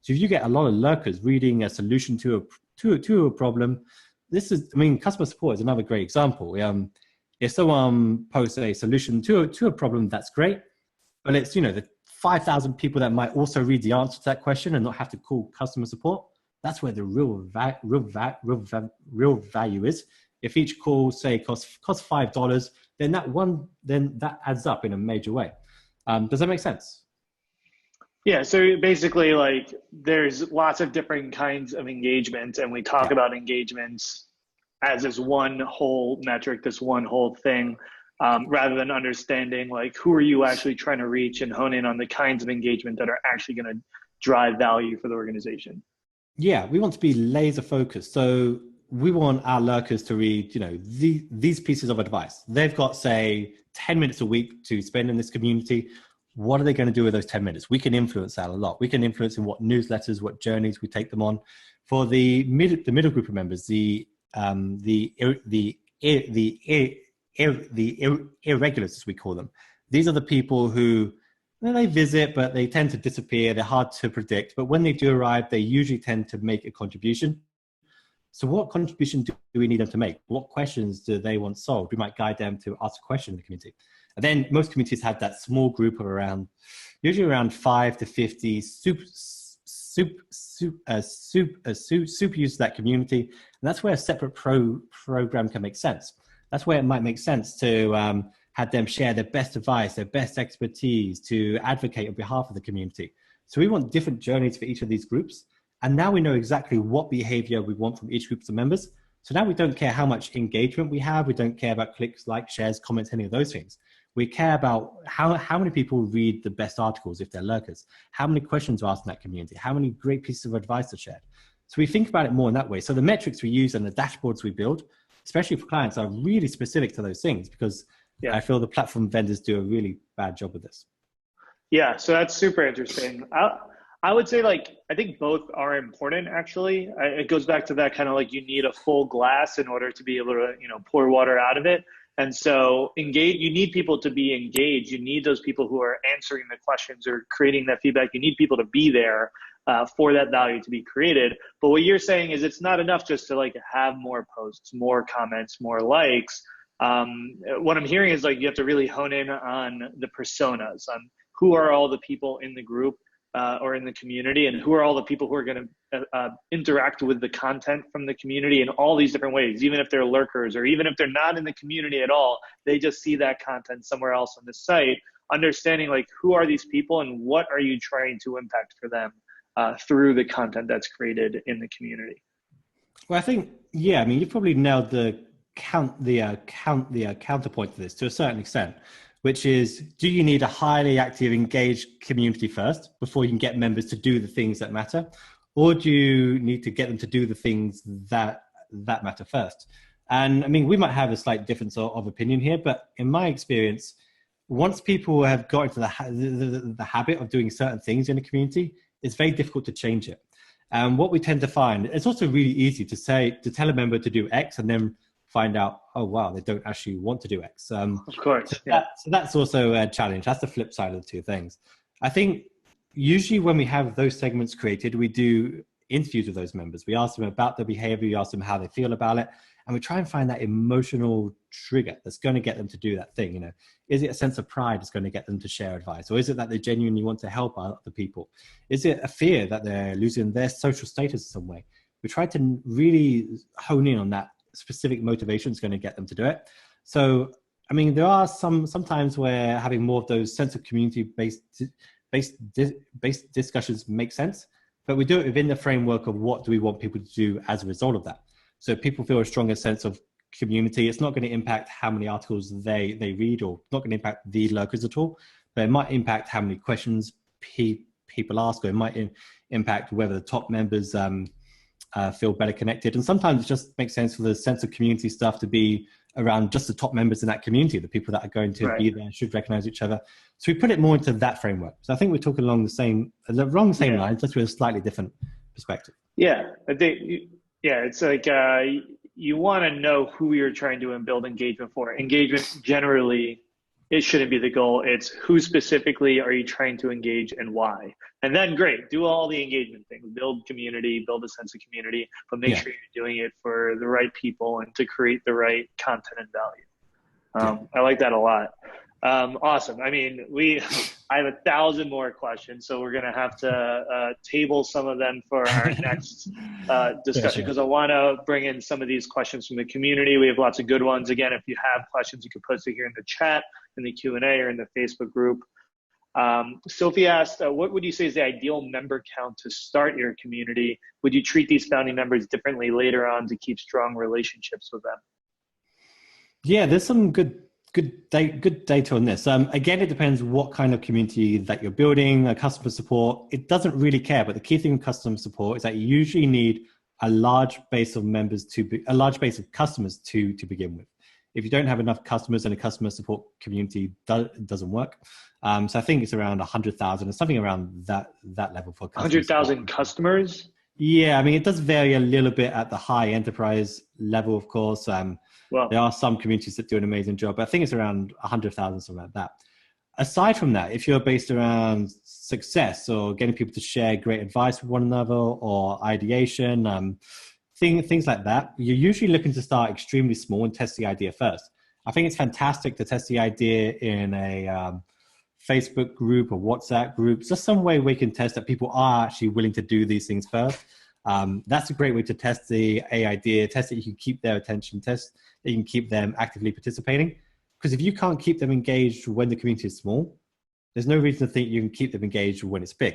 So if you get a lot of lurkers reading a solution to a problem, customer support is another great example. If someone posts a solution to a problem, that's great. But it's, the 5,000 people that might also read the answer to that question and not have to call customer support. That's where the real value is. If each call, say, costs $5, then that adds up in a major way. Does that make sense? Yeah, so basically, like, there's lots of different kinds of engagement, and we talk about engagements as this one whole metric, this one whole thing, rather than understanding, like, who are you actually trying to reach and hone in on the kinds of engagement that are actually going to drive value for the organization. Yeah, we want to be laser focused. So we want our lurkers to read, these pieces of advice. They've got, say, 10 minutes a week to spend in this community. What are they going to do with those 10 minutes? We can influence that a lot. We can influence in what newsletters, what journeys we take them on. For the middle group of members, the irregulars, as we call them. These are the people who, they visit, but they tend to disappear. They're hard to predict. But when they do arrive, they usually tend to make a contribution. So what contribution do we need them to make? What questions do they want solved? We might guide them to ask a question in the community. And then most communities have that small group of usually around 5 to 50 super users of that community. And that's where a separate program can make sense. That's where it might make sense to have them share their best advice, their best expertise, to advocate on behalf of the community. So we want different journeys for each of these groups. And now we know exactly what behavior we want from each group of members. So now we don't care how much engagement we have. We don't care about clicks, likes, shares, comments, any of those things. We care about how many people read the best articles if they're lurkers, how many questions are asked in that community, how many great pieces of advice are shared. So we think about it more in that way. So the metrics we use and the dashboards we build, especially for clients, are really specific to those things, because I feel the platform vendors do a really bad job with this. Yeah, so that's super interesting. I would say, like, I think both are important, actually. It goes back to that kind of like, you need a full glass in order to be able to, pour water out of it. And so you need people to be engaged. You need those people who are answering the questions or creating that feedback. You need people to be there for that value to be created. But what you're saying is it's not enough just to like have more posts, more comments, more likes. What I'm hearing is like you have to really hone in on the personas, on who are all the people in the group or in the community, and who are all the people who are going to interact with the content from the community in all these different ways, even if they're lurkers or even if they're not in the community at all, they just see that content somewhere else on the site. Understanding like, who are these people and what are you trying to impact for them through the content that's created in the community. Well, I think, you probably nailed the counterpoint to this to a certain extent, which is, do you need a highly active, engaged community first before you can get members to do the things that matter? Or do you need to get them to do the things that matter first? And we might have a slight difference of opinion here, but in my experience, once people have got into the habit of doing certain things in a community, it's very difficult to change it. And what we tend to find, it's also really easy to tell a member to do X and then find out, oh, wow, they don't actually want to do X. Of course. So that's also a challenge. That's the flip side of the two things. I think usually when we have those segments created, we do interviews with those members. We ask them about their behavior, we ask them how they feel about it, and we try and find that emotional trigger that's going to get them to do that thing. You know, is it a sense of pride that's going to get them to share advice, or is it that they genuinely want to help other people? Is it a fear that they're losing their social status in some way? We try to really hone in on that specific motivation is going to get them to do it. So, I mean, there are sometimes where having more of those sense of community-based discussions make sense, but we do it within the framework of what do we want people to do as a result of that. So if people feel a stronger sense of community, it's not going to impact how many articles they read, or not going to impact the lurkers at all, but it might impact how many questions people ask, or it might impact whether the top members feel better connected. And sometimes it just makes sense for the sense of community stuff to be around just the top members in that community, the people that are going to be there should recognize each other. So we put it more into that framework. So I think we're talking along the same lines, just with a slightly different perspective. Yeah, I think, it's like you want to know who you're trying to build engagement for. Engagement generally, it shouldn't be the goal. It's who specifically are you trying to engage and why. And then great, do all the engagement things, build community, build a sense of community, but make sure you're doing it for the right people and to create the right content and value. I like that a lot. Awesome. I mean, I have 1,000 more questions, so we're going to have to table some of them for our next discussion, because I want to bring in some of these questions from the community. We have lots of good ones. Again, if you have questions, you can post it here in the chat, in the Q&A, or in the Facebook group. Sophie asked, what would you say is the ideal member count to start your community? Would you treat these founding members differently later on to keep strong relationships with them? Yeah, there's some good data on this. Again, it depends what kind of community that you're building. Customer support, it doesn't really care, but the key thing with customer support is that you usually need a large base of members a large base of customers to begin with. If you don't have enough customers, and a customer support community doesn't work. So I think it's around 100,000 or something around that level for 100,000 customers. Yeah, I mean, it does vary a little bit at the high enterprise level, of course. There are some communities that do an amazing job, but I think it's around 100,000, something like that. Aside from that, if you're based around success or getting people to share great advice with one another, or ideation, things like that, you're usually looking to start extremely small and test the idea first. I think it's fantastic to test the idea in a Facebook group or WhatsApp group, just some way we can test that people are actually willing to do these things first. That's a great way to test the idea, test that you can keep their attention, test that you can keep them actively participating. Because if you can't keep them engaged when the community is small, there's no reason to think you can keep them engaged when it's big.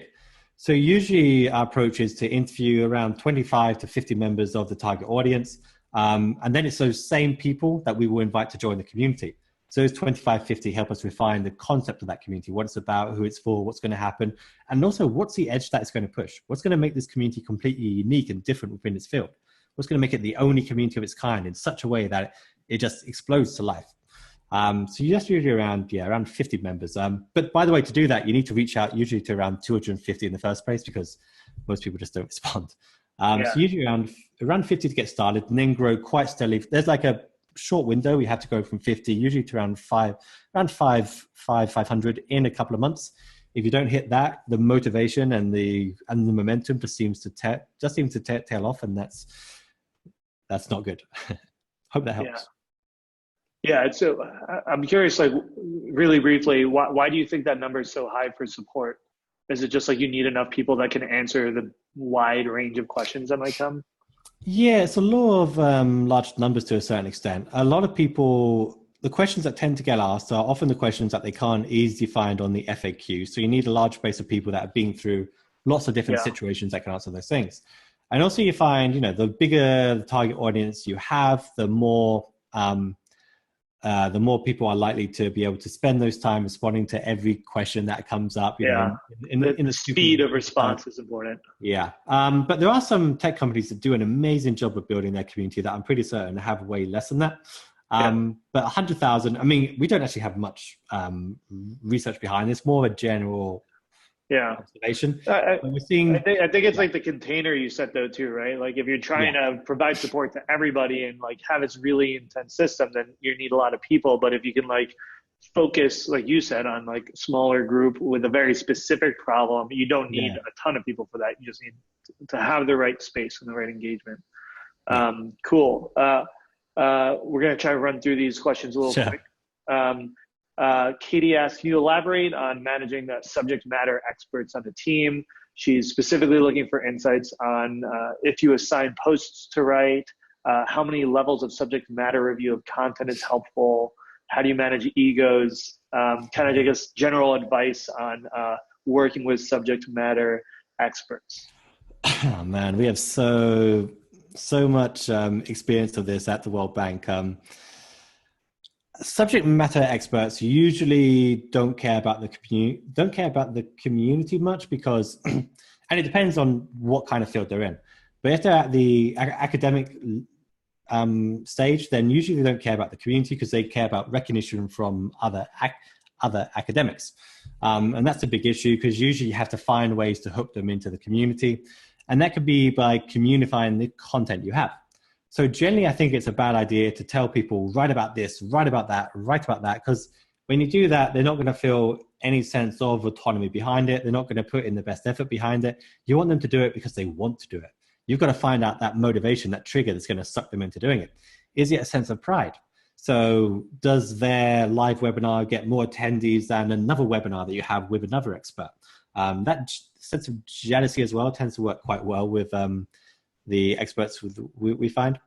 So usually our approach is to interview around 25 to 50 members of the target audience. And then it's those same people that we will invite to join the community. So those 25, 50 help us refine the concept of that community, what it's about, who it's for, what's going to happen, and also what's the edge that it's going to push. What's going to make this community completely unique and different within its field? What's going to make it the only community of its kind in such a way that it just explodes to life? So you just usually around 50 members. But by the way, to do that, you need to reach out usually to around 250 in the first place, because most people just don't respond. So usually around 50 to get started, and then grow quite steadily. There's like a short window. We have to go from 50 usually to around 500 in a couple of months. If you don't hit that, the motivation and the momentum just seems to tail off, and that's not good. Hope that helps. Yeah, so I'm curious, like really briefly, why do you think that number is so high for support? Is it just like you need enough people that can answer the wide range of questions that might come? Yeah, it's a law of large numbers to a certain extent. A lot of people, the questions that tend to get asked are often the questions that they can't easily find on the FAQ. So you need a large base of people that have been through lots of different situations that can answer those things. And also you find, the bigger the target audience you have, the more people are likely to be able to spend those time responding to every question that comes up. In the speed of response is important. Yeah. But there are some tech companies that do an amazing job of building their community that I'm pretty certain have way less than that. But 100,000, I mean, we don't actually have much research behind this, more of a general observation. I think it's like the container you set though too, right? Like if you're trying to provide support to everybody and like have this really intense system, then you need a lot of people. But if you can like focus, like you said, on like smaller group with a very specific problem. You don't need Yeah. a ton of people for that. You just need to have the right space and the right engagement. Yeah. Cool. We're going to try to run through these questions a little Sure. quick. Katie asks, can you elaborate on managing the subject matter experts on the team? She's specifically looking for insights on if you assign posts to write, how many levels of subject matter review of content is helpful, how do you manage egos, kind of give us general advice on working with subject matter experts. Oh man, we have so much experience of this at the World Bank. Subject matter experts usually don't care about the community much because, and it depends on what kind of field they're in. But if they're at the academic stage, then usually they don't care about the community because they care about recognition from other academics, and that's a big issue because usually you have to find ways to hook them into the community, and that could be by communifying the content you have. So generally, I think it's a bad idea to tell people, write about this, write about that, because when you do that, they're not going to feel any sense of autonomy behind it. They're not going to put in the best effort behind it. You want them to do it because they want to do it. You've got to find out that motivation, that trigger that's going to suck them into doing it. Is it a sense of pride? So does their live webinar get more attendees than another webinar that you have with another expert? That sense of jealousy as well tends to work quite well with the experts we find.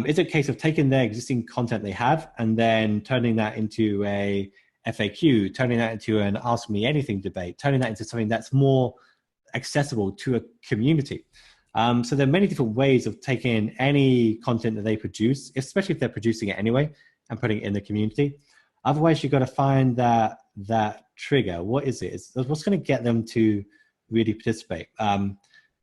Is it a case of taking their existing content they have and then turning that into a FAQ, turning that into an Ask Me Anything debate, turning that into something that's more accessible to a community? So there are many different ways of taking any content that they produce, especially if they're producing it anyway, and putting it in the community. Otherwise, you've got to find that trigger. What is it? What's going to get them to really participate?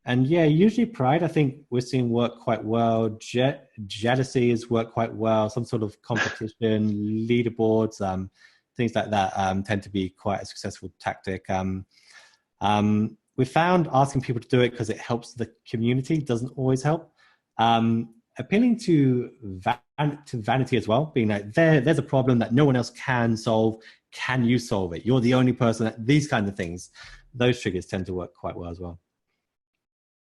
And yeah, usually pride, I think we're seeing work quite well. Jealousy has worked quite well. Some sort of competition, leaderboards, things like that tend to be quite a successful tactic. We found asking people to do it because it helps the community doesn't always help. Appealing to vanity as well, being like, there's a problem that no one else can solve. Can you solve it? You're the only person. These kinds of things, those triggers tend to work quite well as well.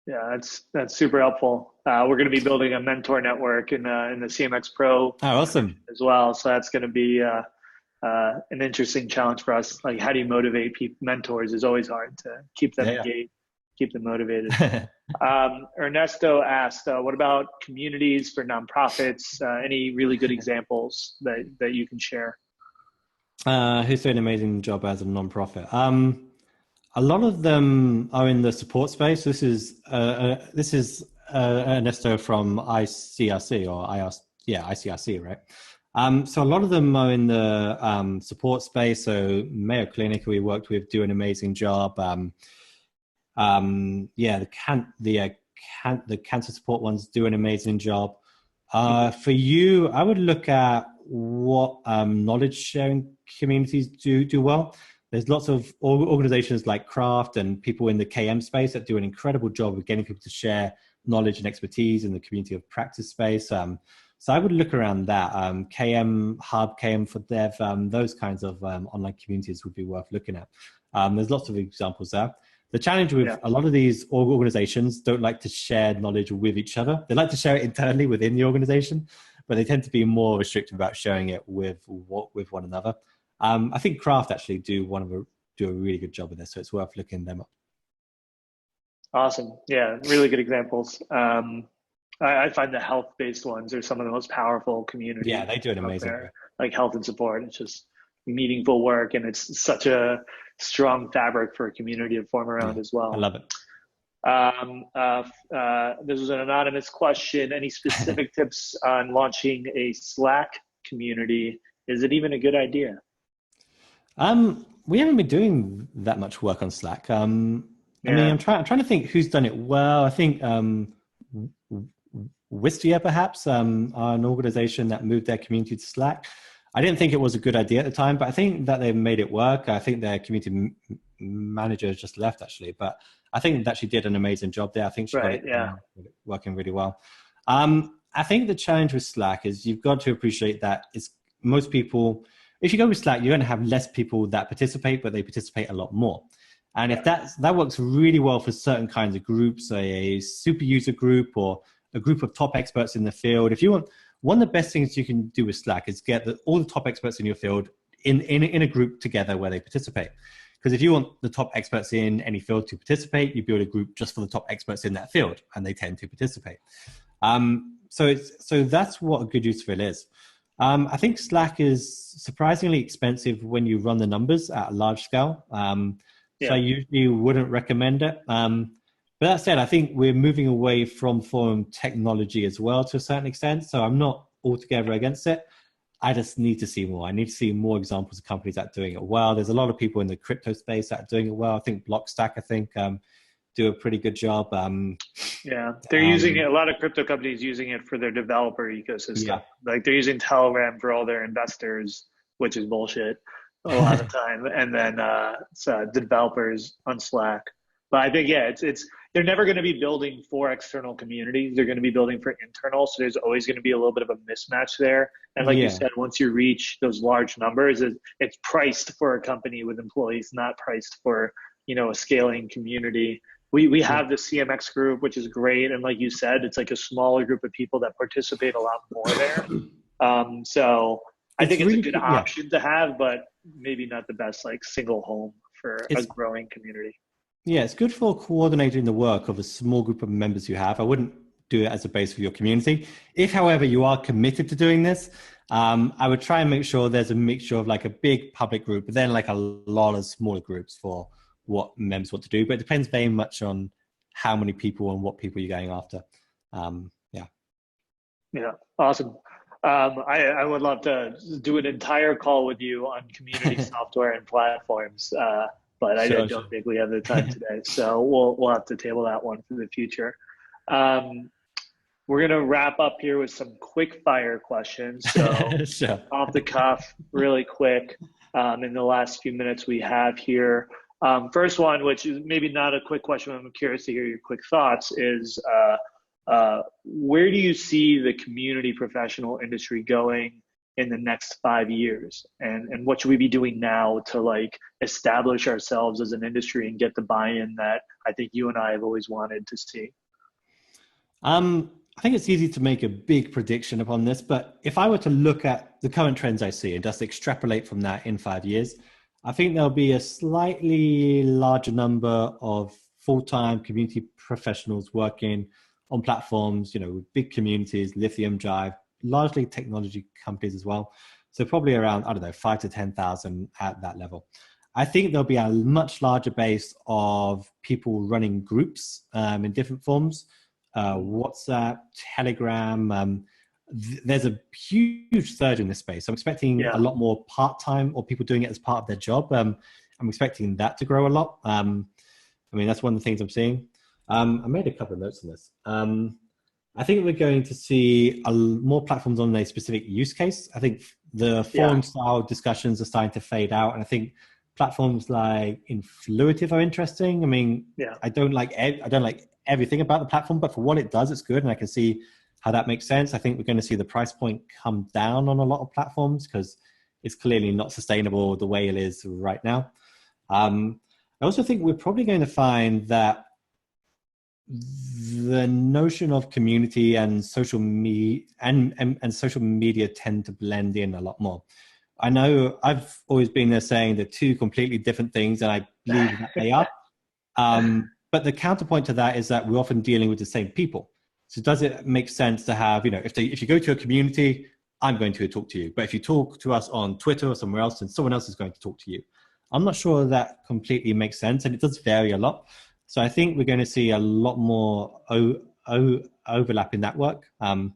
Yeah, that's super helpful. We're going to be building a mentor network in the CMX Pro. Oh, awesome. As well. So that's going to be an interesting challenge for us. Like, how do you motivate mentors is always hard to keep them engaged, keep them motivated. Ernesto asked, what about communities for nonprofits? Any really good examples that you can share? Who's doing an amazing job as a nonprofit? A lot of them are in the support space. This is Ernesto from ICRC or ICRC, right? So a lot of them are in the support space. So Mayo Clinic we worked with do an amazing job. The cancer support ones do an amazing job. For you, I would look at what knowledge sharing communities do well. There's lots of organizations like Craft and people in the KM space that do an incredible job of getting people to share knowledge and expertise in the community of practice space. So I would look around that. KM Hub, KM for Dev, those kinds of online communities would be worth looking at. There's lots of examples there. The challenge with a lot of these organizations don't like to share knowledge with each other. They like to share it internally within the organization, but they tend to be more restrictive about sharing it with one another. I think Craft actually do a really good job with this, so it's worth looking them up. Awesome. Yeah, really good examples. I find the health-based ones are some of the most powerful communities. Yeah, they do an amazing job. Like health and support. It's just meaningful work, and it's such a strong fabric for a community to form around as well. I love it. This was an anonymous question. Any specific tips on launching a Slack community? Is it even a good idea? We haven't been doing that much work on Slack. I mean, I'm trying to think who's done it well. I think Wistia perhaps are an organization that moved their community to Slack. I didn't think it was a good idea at the time, but I think that they've made it work. I think their community manager just left actually, but I think that she did an amazing job there. I think she got it working really well. I think the challenge with Slack is you've got to appreciate that most people, if you go with Slack, you're going to have less people that participate, but they participate a lot more. And if that works really well for certain kinds of groups, a super user group or a group of top experts in the field. If you want, one of the best things you can do with Slack is get all the top experts in your field in a group together where they participate. Because if you want the top experts in any field to participate, you build a group just for the top experts in that field, and they tend to participate. So that's what a good use of it is. I think Slack is surprisingly expensive when you run the numbers at a large scale. So I usually wouldn't recommend it. But that said, I think we're moving away from forum technology as well to a certain extent. So I'm not altogether against it. I just need to see more. I need to see more examples of companies that are doing it well. There's a lot of people in the crypto space that are doing it well. I think Blockstack, do a pretty good job. They're using it. A lot of crypto companies using it for their developer ecosystem. Yeah. Like they're using Telegram for all their investors, which is bullshit a lot of the time. And then the developers on Slack. But I think, it's they're never going to be building for external communities. They're going to be building for internal. So there's always going to be a little bit of a mismatch there. And like you said, once you reach those large numbers, it's priced for a company with employees, not priced for, a scaling community. We have the CMX group, which is great. And like you said, it's like a smaller group of people that participate a lot more there. So I think it's a good option to have, but maybe not the best like single home for a growing community. Yeah, it's good for coordinating the work of a small group of members you have. I wouldn't do it as a base for your community. If, however, you are committed to doing this, I would try and make sure there's a mixture of like a big public group, but then like a lot of smaller groups for what members want to do. But it depends very much on how many people and what people you're going after. Yeah, awesome. I would love to do an entire call with you on community software and platforms. But I don't think we have the time today. So we'll have to table that one for the future. We're going to wrap up here with some quick fire questions. So off the cuff, really quick, in the last few minutes we have here. First one, which is maybe not a quick question, but I'm curious to hear your quick thoughts, is where do you see the community professional industry going in the next 5 years, and what should we be doing now to like establish ourselves as an industry and get the buy-in that I think you and I have always wanted to see? I think it's easy to make a big prediction upon this, but if I were to look at the current trends I see and just extrapolate from that in 5 years, I think there'll be a slightly larger number of full-time community professionals working on platforms, with big communities, Lithium Drive, largely technology companies as well. So probably around, 5 to 10,000 at that level. I think there'll be a much larger base of people running groups in different forms, WhatsApp, Telegram. There's a huge surge in this space. I'm expecting a lot more part-time or people doing it as part of their job. I'm expecting that to grow a lot. That's one of the things I'm seeing. I made a couple of notes on this. I think we're going to see more platforms on a specific use case. I think the forum-style discussions are starting to fade out, and I think platforms like Influitive are interesting. I don't like everything about the platform, but for what it does, it's good, and I can see how that makes sense. I think we're going to see the price point come down on a lot of platforms because it's clearly not sustainable the way it is right now. I also think we're probably going to find that the notion of community and social media and social media tend to blend in a lot more. I know I've always been there saying they're two completely different things, and I believe that they are. But the counterpoint to that is that we're often dealing with the same people. So does it make sense to have, if you go to a community, I'm going to talk to you. But if you talk to us on Twitter or somewhere else, then someone else is going to talk to you. I'm not sure that completely makes sense, and it does vary a lot. So I think we're going to see a lot more overlap in that work. So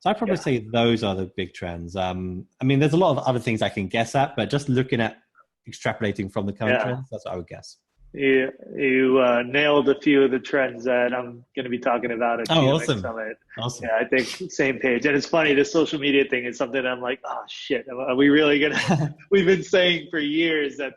I'd probably say those are the big trends. There's a lot of other things I can guess at, but just looking at extrapolating from the current trends, that's what I would guess. You nailed a few of the trends that I'm going to be talking about at QX Summit. Awesome. Yeah, I think same page. And it's funny, the social media thing is something I'm like, oh shit, are we really going to, we've been saying for years that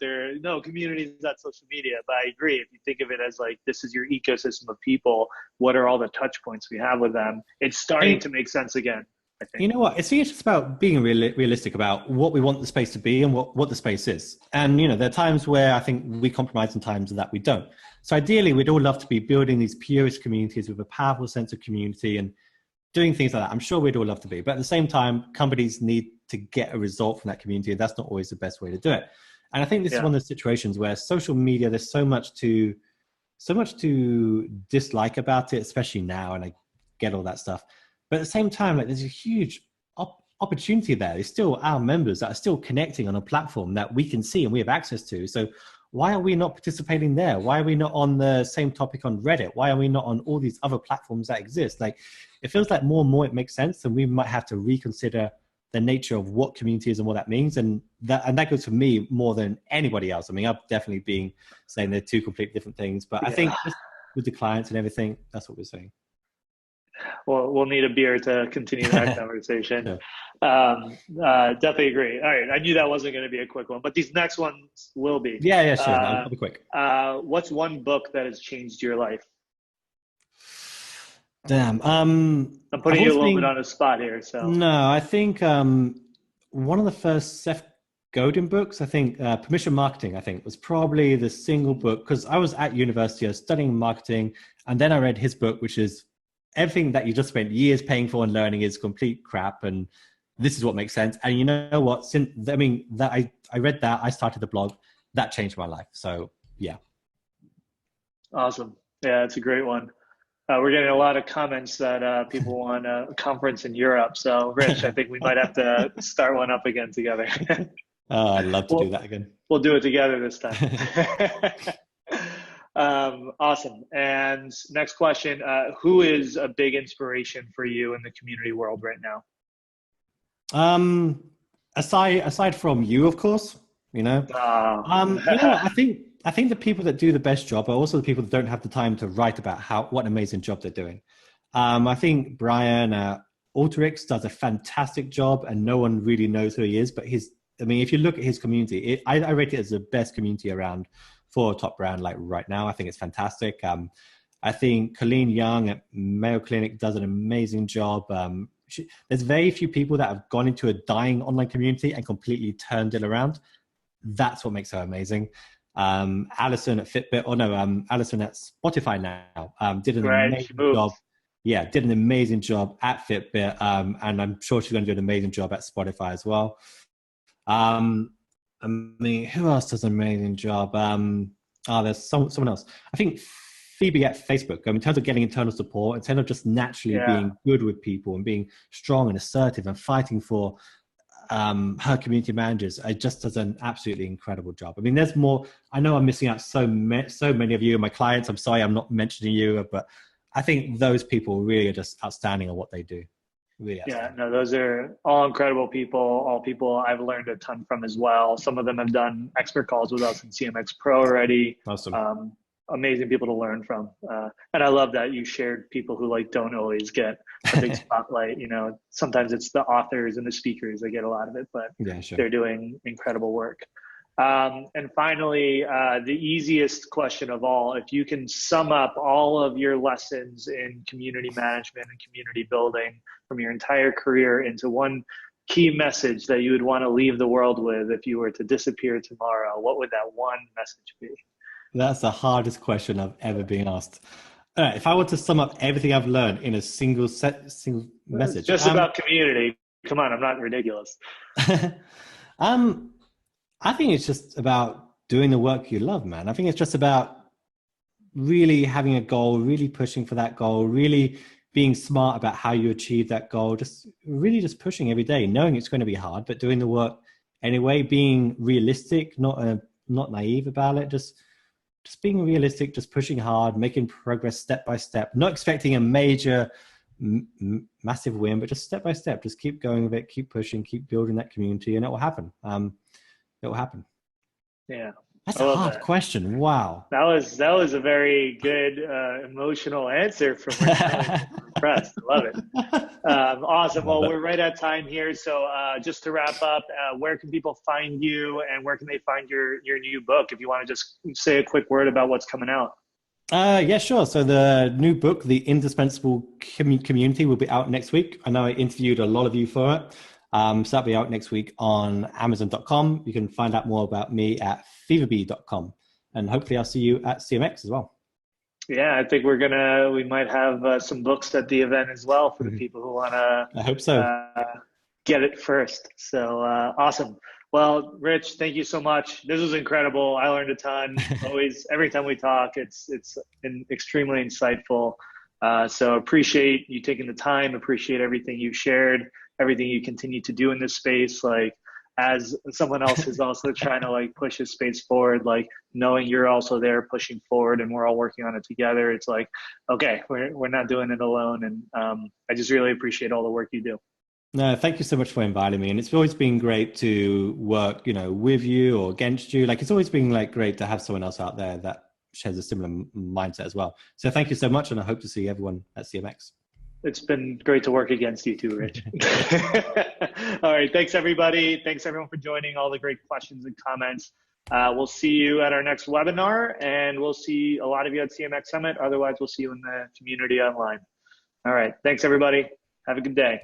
community is not social media, but I agree. If you think of it as like, this is your ecosystem of people, what are all the touch points we have with them? It's starting to make sense again. I think. You know what? It's just about being realistic about what we want the space to be and what the space is. And, there are times where I think we compromise and times that we don't. So ideally, we'd all love to be building these purist communities with a powerful sense of community and doing things like that. I'm sure we'd all love to be. But at the same time, companies need to get a result from that community. And that's not always the best way to do it. And I think this is one of those situations where social media, there's so much to dislike about it, especially now. And I get all that stuff. But at the same time, like there's a huge opportunity there. There's still our members that are still connecting on a platform that we can see and we have access to. So why are we not participating there? Why are we not on the same topic on Reddit? Why are we not on all these other platforms that exist? Like, it feels like more and more it makes sense, and we might have to reconsider the nature of what community is and what that means. And that goes for me more than anybody else. I mean, I've definitely been saying they're two completely different things, but I think just with the clients and everything, that's what we're saying. Well, we'll need a beer to continue that conversation. Definitely agree. All right. I knew that wasn't going to be a quick one, but these next ones will be. Yeah, sure. I'll be quick. What's one book that has changed your life? Damn. I'm putting you a little bit on a spot here. So no, I think one of the first Seth Godin books, I think Permission Marketing, I think was probably the single book, because I was at university, I was studying marketing, and then I read his book, which is everything that you just spent years paying for and learning is complete crap, and this is what makes sense. And you know what? I read that, I started the blog, that changed my life. So yeah. Awesome. Yeah, it's a great one. We're getting a lot of comments that people want a conference in Europe. So Rich, I think we might have to start one up again together. I'd love to do that again. We'll do it together this time. Awesome. And next question, who is a big inspiration for you in the community world right now? Aside from you, of course, I think the people that do the best job are also the people that don't have the time to write about what an amazing job they're doing. I think Brian Alterix does a fantastic job, and no one really knows who he is, but if you look at his community, I rate it as the best community around for a top brand like right now. I think it's fantastic. I think Colleen Young at Mayo Clinic does an amazing job. There's very few people that have gone into a dying online community and completely turned it around. That's what makes her amazing. Alison at Fitbit, Alison at Spotify now, did an amazing job. Yeah, did an amazing job at Fitbit, and I'm sure she's going to do an amazing job at Spotify as well. Who else does an amazing job? There's someone else. I think Phoebe at Facebook, in terms of getting internal support, in terms of just naturally being good with people and being strong and assertive and fighting for her community managers, just does an absolutely incredible job. I mean, there's more. I know I'm missing out so many of you, my clients. I'm sorry I'm not mentioning you, but I think those people really are just outstanding at what they do. Really outstanding. Yeah, no, those are all incredible people, all people I've learned a ton from as well. Some of them have done expert calls with us in CMX Pro already. Awesome. Amazing people to learn from. And I love that you shared people who don't always get a big spotlight. Sometimes it's the authors and the speakers that get a lot of it, but they're doing incredible work. And finally, the easiest question of all, if you can sum up all of your lessons in community management and community building from your entire career into one key message that you would want to leave the world with if you were to disappear tomorrow, what would that one message be? That's the hardest question I've ever been asked. All right, if I were to sum up everything I've learned in a single message. Just about community. Come on, I'm not ridiculous. I think it's just about doing the work you love, man. I think it's just about really having a goal, really pushing for that goal, really being smart about how you achieve that goal, just pushing every day, knowing it's going to be hard, but doing the work anyway, being realistic, not naive about it, just being realistic, just pushing hard, making progress step by step, not expecting a major, massive win, but just step by step, just keep going with it, keep pushing, keep building that community, and it will happen. It will happen. Yeah. That's a hard question. Wow. That was a very good emotional answer from Rich. I'm impressed. I love it. Awesome. Well, we're right at time here. So just to wrap up, where can people find you and where can they find your new book? If you want to just say a quick word about what's coming out. Yeah, sure. So the new book, The Indispensable Community, will be out next week. I know I interviewed a lot of you for it. So that'll be out next week on Amazon.com. You can find out more about me at feverbee.com. And hopefully I'll see you at CMX as well. Yeah, I think we might have some books at the event as well for the people who want to I hope so. get it first. So awesome. Well, Rich, thank you so much. This was incredible. I learned a ton. Always, every time we talk, it's been extremely insightful. So appreciate you taking the time. Appreciate everything you shared, everything you continue to do in this space. Like as someone else is also trying to like push this space forward, like knowing you're also there pushing forward and we're all working on it together. It's like, okay, we're not doing it alone. And I just really appreciate all the work you do. No, thank you so much for inviting me. And it's always been great to work, with you or against you. Like it's always been like great to have someone else out there that shares a similar mindset as well. So thank you so much, and I hope to see everyone at CMX. It's been great to work against you too, Rich. All right. Thanks, everybody. Thanks, everyone, for joining, all the great questions and comments. We'll see you at our next webinar, and we'll see a lot of you at CMX Summit. Otherwise, we'll see you in the community online. All right. Thanks, everybody. Have a good day.